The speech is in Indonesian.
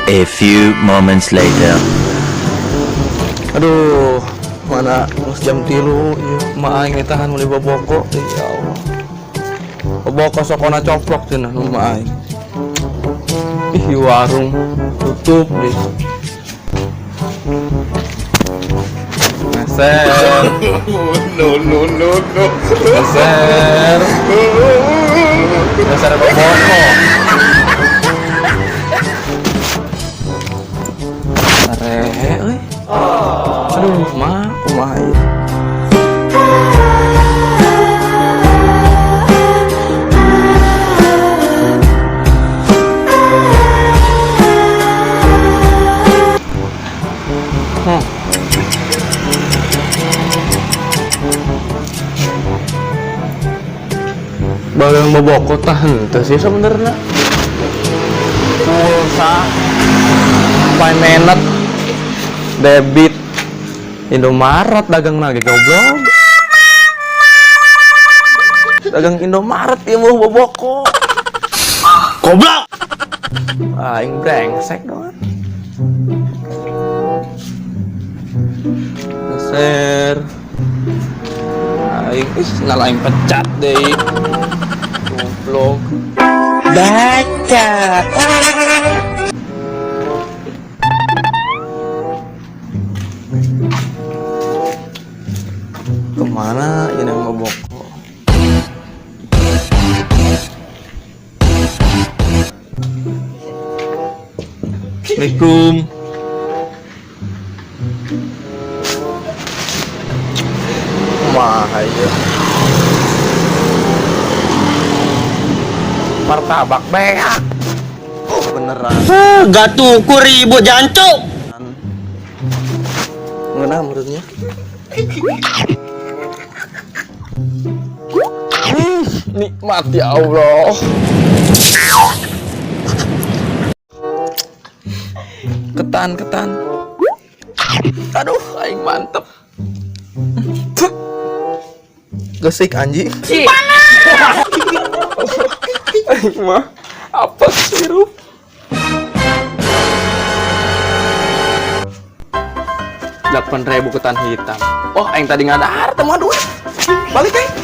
A few moments later. Aduh, mana jam 3 ieu mah aing tahan meuli boboko. Ya Allah. Boboko sokona coplok cenah nu mah aing. Ih, warung tutup deh. Meser. No. Meser. Meser boboko. Sarehe euy. Aduh, mah kumaha ieu. Barang boboko tah henteu sih sebenarnya. Pulsa, paymenet, debit, Indomaret dagang lagi goblok. Dagang Indomaret ieu mah boboko. Goblok. Aing brengsek doang. Geser. Aing aing pecat deui. Goblok. Baca. Kemana ini yang boboko? Assalamualaikum. Wah, ayo. Martabak beak. Oh, beneran. Gak tuku ribu jancuk. Mana menurutnya? Nikmat ya Allah. Ketan. Aduh, aing mantep. Gesik anjing. Aing mah apa sirup? Rp8.000 ketan hitam. Oh, aing tadi nggak ada harta mah duit. Balik aing.